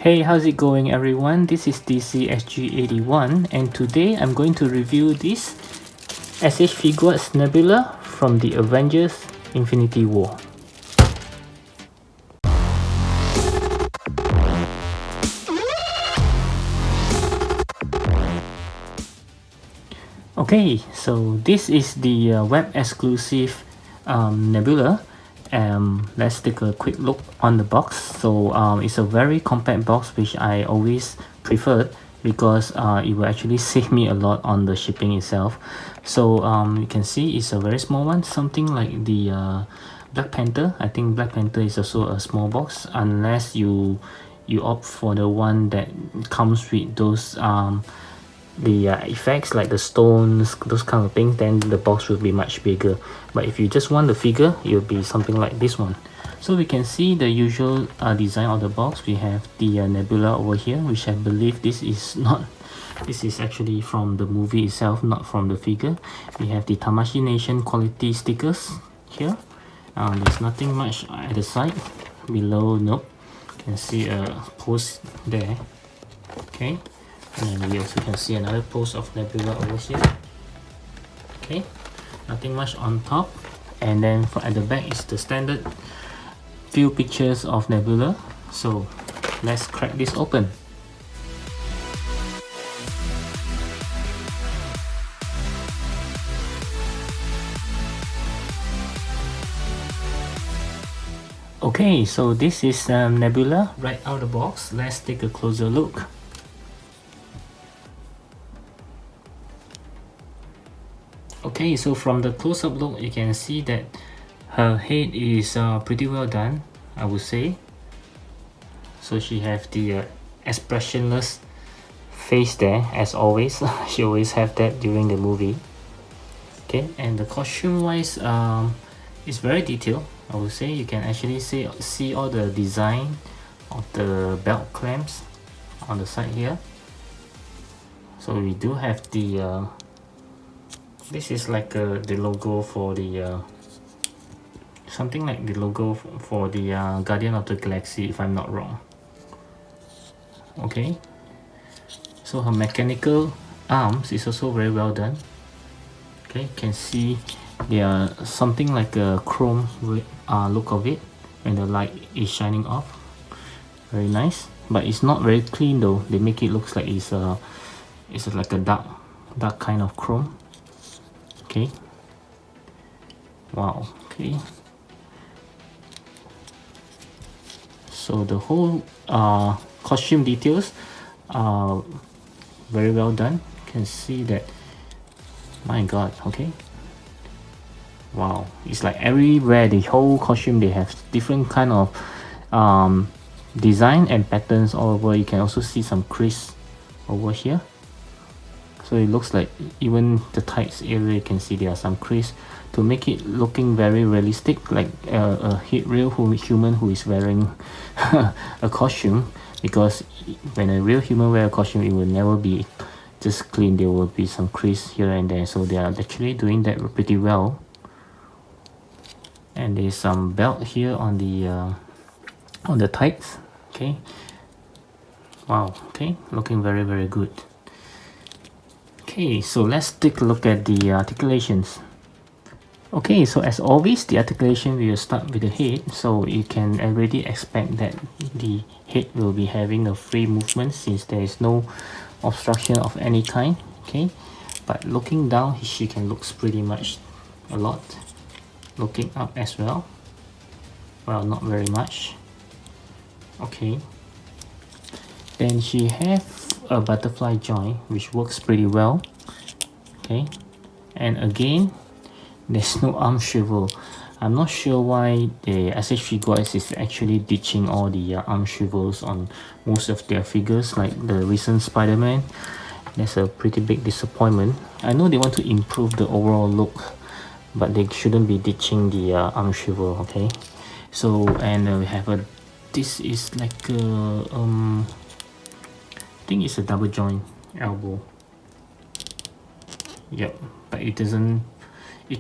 Hey, how's it going everyone? This is DCSG 81 and today I'm going to review this s.h.figuarts Nebula from the Avengers Infinity War. Okay, so this is the web exclusive Nebula. Let's take a quick look on the box. So it's a very compact box, which I always preferred because it will actually save me a lot on the shipping itself. So you can see it's a very small one, something like the Black Panther. I think Black Panther is also a small box, unless you opt for the one that comes with those the effects like the stones, those kind of things, then the box will be much bigger. But if you just want the figure, it will be something like this one. So we can see the usual design of the box. We have the Nebula over here, which I believe this is actually from the movie itself, not from the figure. We have the Tamashii Nation quality stickers here. There's nothing much at the side. Below, nope. You can see a post there. Okay. And we also can see another post of Nebula over here. Okay, nothing much on top. And then at the back is the standard few pictures of Nebula. So let's crack this open. Okay, so this is Nebula right out of the box. Let's take a closer look. Okay, so from the close-up look, you can see that her head is pretty well done, I would say. So she have the expressionless face there, as always. She always have that during the movie. Okay, and the costume-wise, it's very detailed, I would say. You can actually see all the design of the belt clamps on the side here. So we do have the this is like the logo for the something like the logo for the Guardian of the Galaxy, if I'm not wrong. Okay, so her mechanical arms is also very well done. Okay, you can see they are something like a chrome look of it when the light is shining off. Very nice, but it's not very clean though. They make it looks like it's like a dark kind of chrome. Okay, wow. Okay, so the whole costume details are very well done. You can see that, my god. Okay, wow, it's like everywhere the whole costume they have different kind of design and patterns all over. You can also see some crease over here. So it looks like even the tights area, you can see there are some crease to make it looking very realistic, like a real human who is wearing a costume. Because when a real human wear a costume, it will never be just clean. There will be some crease here and there. So they are actually doing that pretty well. And there's some belt here on the tights. Okay. Wow. Okay, looking very good. Okay, so let's take a look at the articulations. Okay, so as always, the articulation will start with the head. So you can already expect that the head will be having a free movement since there is no obstruction of any kind. Okay, but looking down, she can look pretty much a lot. Looking up as well, well, not very much. Okay, then she have a butterfly joint, which works pretty well. Okay, and again, there's no arm swivel. I'm not sure why the s.h.figuarts is actually ditching all the arm swivels on most of their figures, like the recent Spider-Man. That's a pretty big disappointment. I know they want to improve the overall look, but they shouldn't be ditching the arm swivel. Okay, so and we have a, this is like a I think it's a double joint elbow. Yep, but it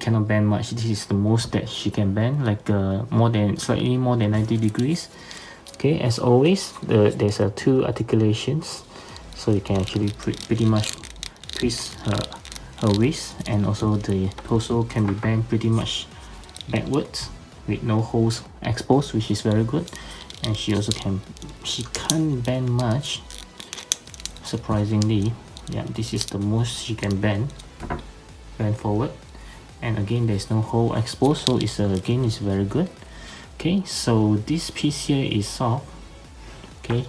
cannot bend much. This is the most that she can bend, like slightly more than 90 degrees. Okay, as always, there's two articulations, so you can actually pretty much twist her waist, and also the torso can be bent pretty much backwards with no holes exposed, which is very good. And she can't bend much, surprisingly. Yeah, this is the most she can bend forward, and again there's no hole exposed, so it's again it's very good. Okay, so this piece here is soft. Okay,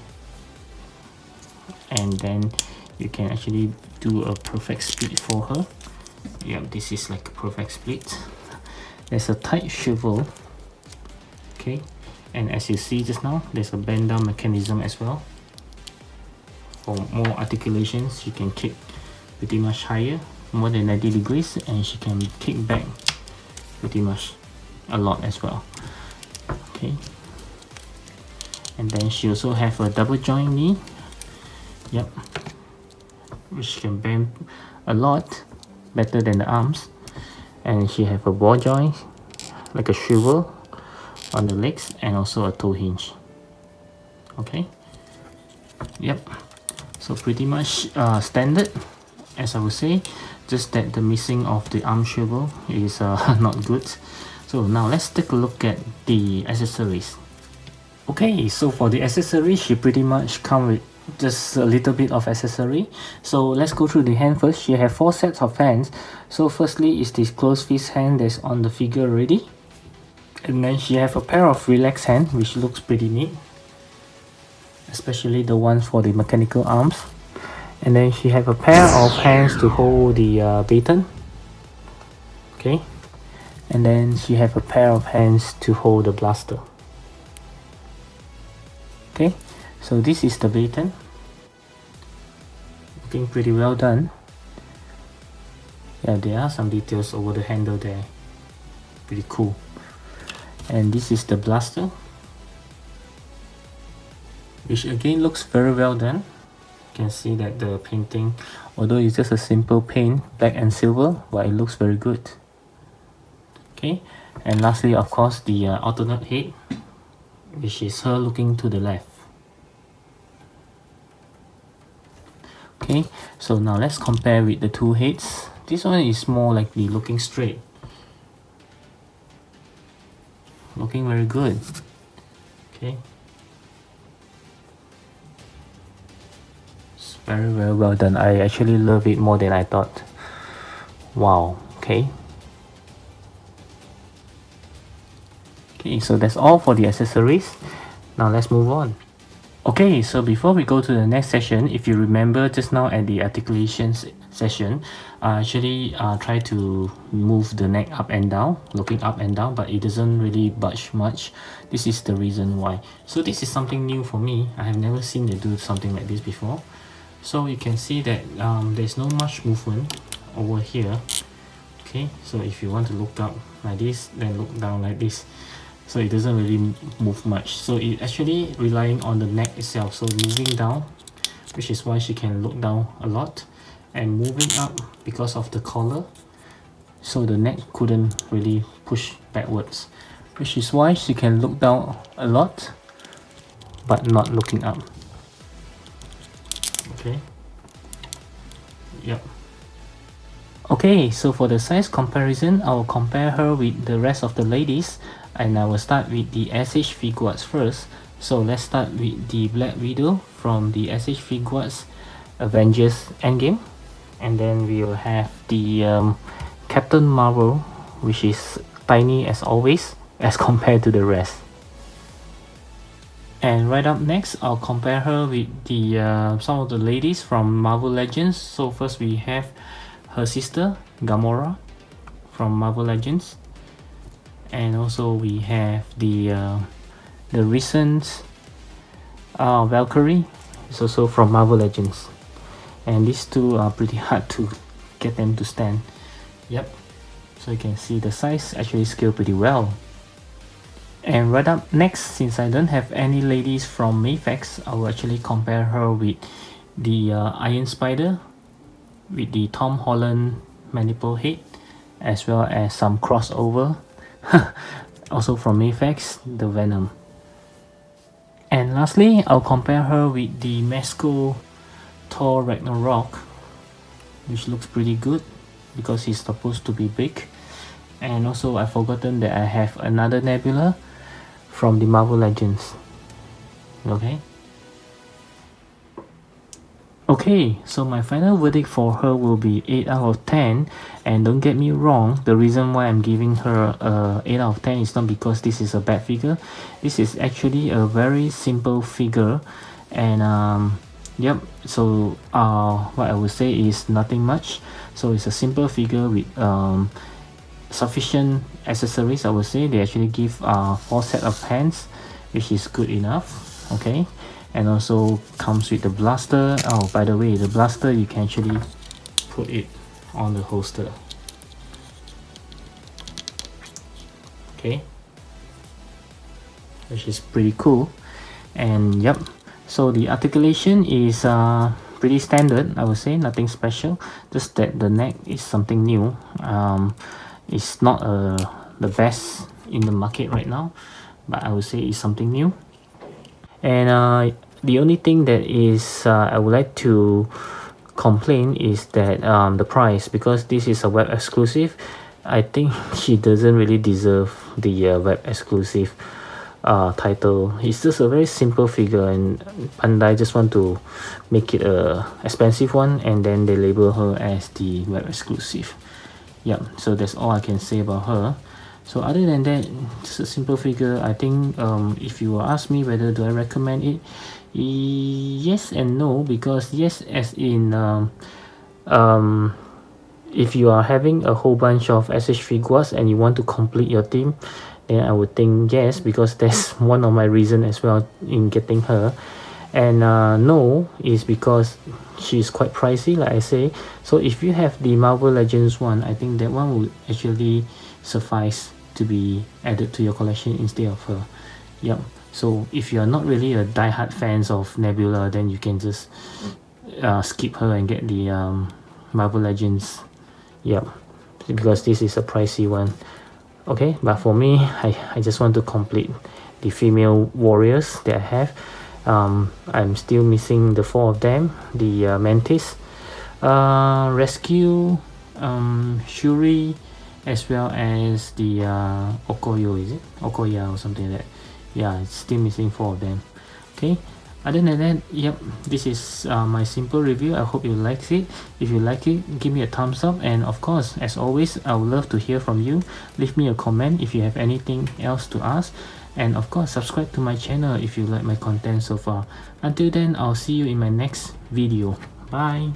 and then you can actually do a perfect split for her. Yeah, this is like a perfect split. There's a tight swivel. Okay, and as you see just now, there's a bend down mechanism as well. For more articulations, she can kick pretty much higher, more than 90 degrees, and she can kick back pretty much a lot as well. Okay, and then she also have a double joint knee. Yep, which can bend a lot better than the arms. And she have a ball joint, like a swivel on the legs, and also a toe hinge. Okay, yep, so pretty much standard, as I would say, just that the missing of the arm swivel is not good. So now let's take a look at the accessories. Okay, so for the accessories, she pretty much come with just a little bit of accessory. So let's go through the hand first. She have 4 sets of hands. So firstly is this closed fist hand that's on the figure already, and then she have a pair of relaxed hand, which looks pretty neat, especially the ones for the mechanical arms. And then she have a pair of hands to hold the baton. Okay, and then she have a pair of hands to hold the blaster. Okay, so this is the baton, looking pretty well done. Yeah, there are some details over the handle there, pretty cool. And this is the blaster, which again looks very well done. You can see that the painting, although it's just a simple paint, black and silver, but it looks very good. Okay, and lastly, of course, the alternate head, which is her looking to the left. Okay, so now let's compare with the two heads. This one is more likely looking straight, looking very good. Okay, it's very well done. I actually love it more than I thought. Wow. Okay, so that's all for the accessories. Now let's move on. Okay, so before we go to the next session, if you remember just now at the articulations session, I actually try to move the neck up and down, looking up and down, but it doesn't really budge much. This is the reason why. So this is something new for me. I have never seen they do something like this before. So you can see that there's no much movement over here. Okay, so if you want to look up like this, then look down like this. So it doesn't really move much. So it actually relying on the neck itself. So moving down, which is why she can look down a lot, and moving up because of the collar. So the neck couldn't really push backwards, which is why she can look down a lot, but not looking up. Okay. Yep. Okay, so for the size comparison, I will compare her with the rest of the ladies. And I will start with the s.h.figuarts first. So let's start with the Black Widow from the s.h.figuarts Avengers Endgame. And then we will have the Captain Marvel, which is tiny as always as compared to the rest. And right up next, I'll compare her with the some of the ladies from Marvel Legends. So first we have her sister Gamora from Marvel Legends. And also we have the recent Valkyrie. It's also from Marvel Legends, and these two are pretty hard to get them to stand. Yep, so you can see the size actually scale pretty well. And right up next, since I don't have any ladies from Mayfax, I will actually compare her with the Iron Spider, with the Tom Holland mandible head, as well as some crossover also from Mayfax, the Venom. And lastly, I'll compare her with the Mesco Thor Ragnarok, which looks pretty good because he's supposed to be big. And also I've forgotten that I have another Nebula from the Marvel Legends. Okay, so my final verdict for her will be 8 out of 10. And don't get me wrong, the reason why I'm giving her 8 out of 10 is not because this is a bad figure. This is actually a very simple figure. And yep, so what I would say is nothing much. So it's a simple figure with sufficient accessories. I would say they actually give 4 set of hands, which is good enough. Okay, and also comes with the blaster. Oh, by the way, the blaster you can actually put it on the holster. Okay, which is pretty cool. And yep, so the articulation is pretty standard, I would say, nothing special, just that the neck is something new. It's not the best in the market right now, but I would say it's something new. And the only thing that is I would like to complain is that the price, because this is a web exclusive. I think she doesn't really deserve the web exclusive title. It's just a very simple figure, and Bandai just want to make it a expensive one, and then they label her as the web exclusive. Yeah, so that's all I can say about her. So other than that, just a simple figure. I think if you ask me whether do I recommend it, yes and no, because yes as in if you are having a whole bunch of s.h.figuarts and you want to complete your team, then I would think yes, because that's one of my reasons as well in getting her. And no is because she's quite pricey, like I say. So if you have the Marvel Legends one, I think that one would actually suffice to be added to your collection instead of her. Yep. So if you're not really a die-hard fans of Nebula, then you can just skip her and get the Marvel Legends. Yep, because this is a pricey one. Okay, but for me, I just want to complete the female warriors that I have. I'm still missing the 4 of them, the Mantis, Rescue, Shuri, as well as the Okoyo, is it? Okoya or something like that. Yeah, it's still missing 4 of them. Okay, other than that, yep, this is my simple review. I hope you liked it. If you like it, give me a thumbs up, and of course, as always, I would love to hear from you. Leave me a comment if you have anything else to ask, and of course, subscribe to my channel if you like my content so far. Until then, I'll see you in my next video. Bye.